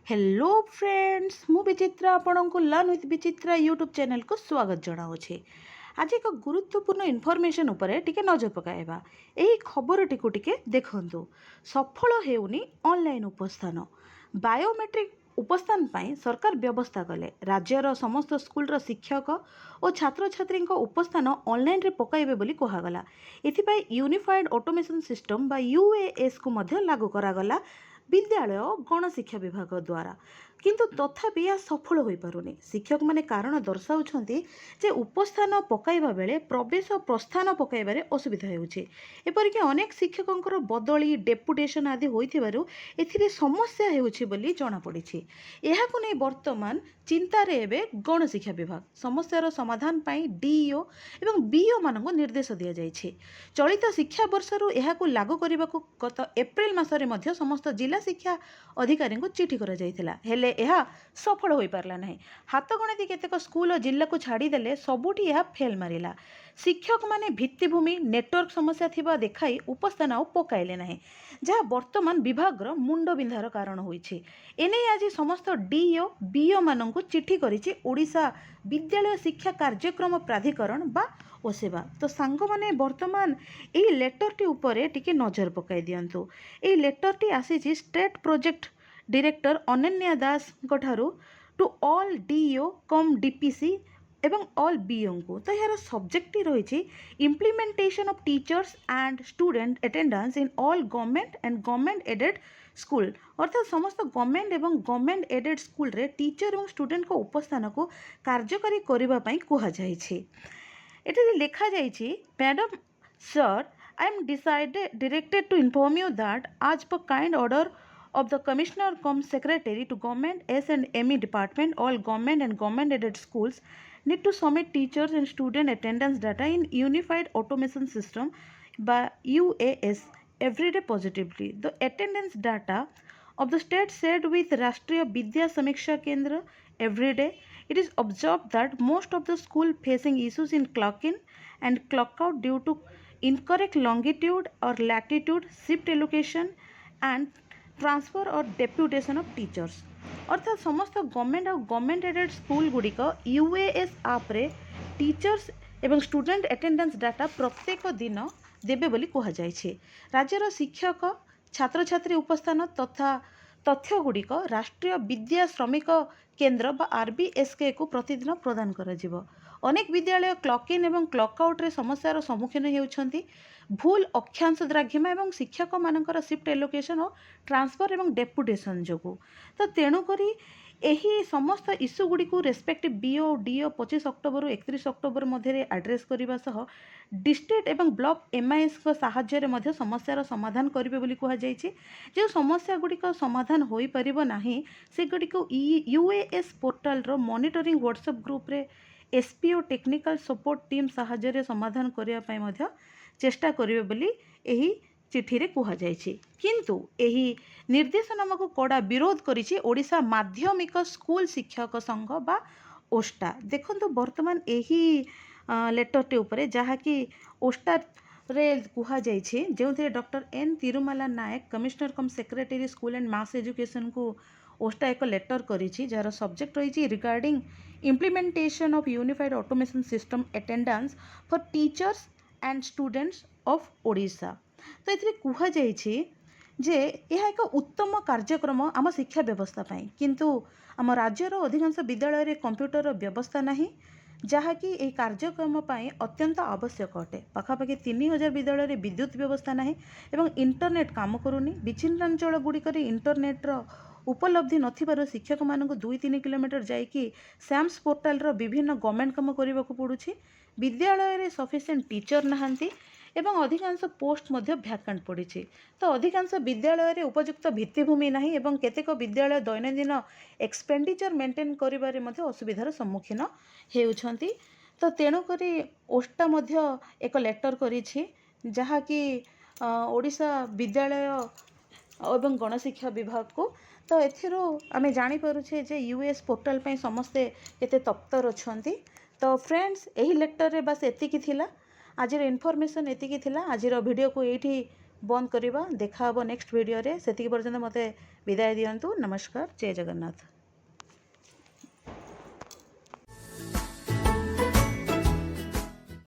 Hello friends मु विचित्रा आपण को learn with Vichitra YouTube channel को स्वागत जनाऊे। आज एक गुरुत्वपूर्ण इनफॉरमेशन उपरे टिके नजर पकाइबा। एही खबर टिको टिके देखंतु। सफल हेउनी ऑनलाइन उपस्थान। बायोमेट्रिक उपस्थान पाई सरकार व्यवस्था कले। राज्यर समस्त स्कूल शिक्षक और छात्र छात्री उपस्थान ऑनलाइन रे पकाइबे बोली कहागला। एथिपाई यूनिफाइड ऑटोमेशन सिस्टम बा यूएएस को मध्य लागू करागला विद्यालय गणशिक्षा विभाग द्वारा। किंतु तथापि यह सफल हो पारुनी। शिक्षक माने कारण दर्शाउछंती जे उपस्थान पकाइबा बेले प्रवेश प्रस्थान पकाइबारे असुविधा हेउछे। एपरिक अनेक शिक्षकंकर बदली डेपुटेशन आदि होइथिबारु एथिरे समस्या हेउछे बोली जणा पड़िछि। एहाकु नै वर्तमान चिंतारे एबे गणशिक्षा विभाग समस्यार समाधान पाई डीईओ एवं बीईओ मानक निर्देश दिया जाइछे। चलित शिक्षा वर्षरु एहाकु लागू करबाकू गत एप्रिल मासरे मध्य समस्त जिला शिक्षा अधिकारी को चिठी करा जाइथिला। हेले यह सफल हो पारला नहीं। हाथ गणति केतेक स्कूल और जिला को छाड़ीदेले सबुठी यह फेल मारिला। शिक्षक माने भित्तिभूमि नेटवर्क समस्या थिबा देखाई उपस्थान आउ पकाइले नहीं, जहाँ वर्तमान विभाग मुंड बिंधार कारण होइछि। एने आज समस्त डीईओ बीईओ माननकु चिठी करिछि ओडिशा विद्यालय शिक्षा कार्यक्रम प्राधिकरण बा ओसेवा। तो सांग माने वर्तमान एही लेटरटी उपरे टिके नजर पकाई दियंतु। एही लेटरटी आसीछि state project director Ananya Das ठारू to all DEO cum DPC एवं ऑल बीईओ को। तो यार सब्जेक्ट रही implementation of teachers and student attendance in all government and government aided school. अर्थात समस्त गवर्नमेंट एवं गवर्नमेंट एडेड स्कूल रे टीचर एवं स्टूडेंट को उपस्थान को कार्यकारी करबा पई कहा जायछि। एठी लिखा जायछि, madam sir, I am directed to inform you that as per kind order of the Commissioner cum Secretary to Government S&ME Department, all government and government aided schools need to submit teachers and student attendance data in Unified Automation System by UAS every day positively. The attendance data of the state shared with Rashtriya Vidya Samiksha Kendra every day. It is observed that most of the school facing issues in clock in and clock out due to incorrect longitude or latitude, shift allocation and transfer और deputation of teachers. अर्थात समस्त government और government aided school गुड़िक UAS आप रे teachers एवं student attendance data प्रत्येक दिन देबे बोली कहा जायछि। राज्यर शिक्षक छात्र छात्री उपस्थान तथा तथ्य गुड़िक राष्ट्रीय विद्या श्रमिक केंद्र बा आरबीएसके को प्रतिदिन प्रदान कराजिबो। अनेक विद्यालय क्लॉक इन एवं क्लॉक आउट रे समस्यार सम्मुखीन हेउछंती। भूल अक्षांश द्राघिमा एवं शिक्षक मानकर शिफ्ट एलोकेशन और ट्रांसफर एवं डेपुटेशन जोगु। तो तेणुकरी एही समस्त इश्यू गुड़ी को respective BO DO 25 October 31 October मध्य आड्रेस करने सह डिस्ट्रिक्ट एवं ब्लॉक एमआईएस को साहाय्य मध्य समस्यार समाधान करेंगे बोली कहुଯାଇଛି। जो समस्या गुड़िक समाधान हो पारिबो नाही से गुड़िक यूएएस पोर्टाल रो मॉनिटरिंग व्हाट्सएप ग्रुप रे एसपीओ टेक्निकल सपोर्ट टीम साहाय्य समाधान करने पाई मध्य चेष्टा करेंगे बोली एही चिठी रे कहुଯାଇଛି। किंतु एही निर्देशनामा को कड़ा विरोध करिछि ओडिशा माध्यमिक स्कूल शिक्षक संघ बा ओस्टा। देखंतु वर्तमान एही लेटरटी उपरे जहाँकि ओस्टा रे कहुଯାଇଛି, जो doctor N Tirumala Nayak commissioner cum secretary school and mass education को ओस्टा एक लेटर करिछि जार सब्जेक्ट रही regarding implementation of unified automation system attendance for teachers and students of Odisha. तो ये कहुଯାଇଛି जे यह एक उत्तम कार्यक्रम आम शिक्षा व्यवस्था पाई, किंतु आम राज्यर अधिकांश विद्यालय रे कंप्यूटर व्यवस्था नहीं, जहाँकि यह कार्यक्रम पाई अत्यंत आवश्यक अटे। पाखापाखि 3000 विद्यालय रे विद्युत व्यवस्था नहीं एवं इंटरनेट काम करूनी। विच्छिन्नांचल गुड़िक इंटरनेट्र उपलब्धि नथिबारु शिक्षक मानक 2-3 किलोमीटर जाइकी सैम्स पोर्टाल रो विभिन्न गवर्नमेंट काम करने को पड़ुछि। विद्यालय रे सफिशिएंट टीचर नहांती एवं अधिकांश पोस्ट मध्य भैकेंट पड़ी। तो अधिकांश विद्यालय रे उपयुक्त भित्तिभूमि नहीं एवं केतेक विद्यालय दैनंदिन एक्सपेंडिचर मेंटेन करिबारे मध्य असुविधार सम्मुखीन हेउछंती। तो तेणुकरी ओस्टा मध्य एक लेटर करिछि जहाँकि ओडिशा विद्यालय एवं गणशिक्षा विभाग को। तो एथिरो आमे जानि पारुछे जे यूएस पोर्टल पे समस्ते केते तत्पर अछंती। तो फ्रेंड्स एही लेटर रे बस एतिकी थिला। आज इनफॉरमेशन एतिकी थिला। आज वीडियो को एठी बंद करवा। देखा नेक्स्ट वीडियो रे। सेतिकी पर्यंत मते विदाय दियंतु। नमस्कार, जय जगन्नाथ।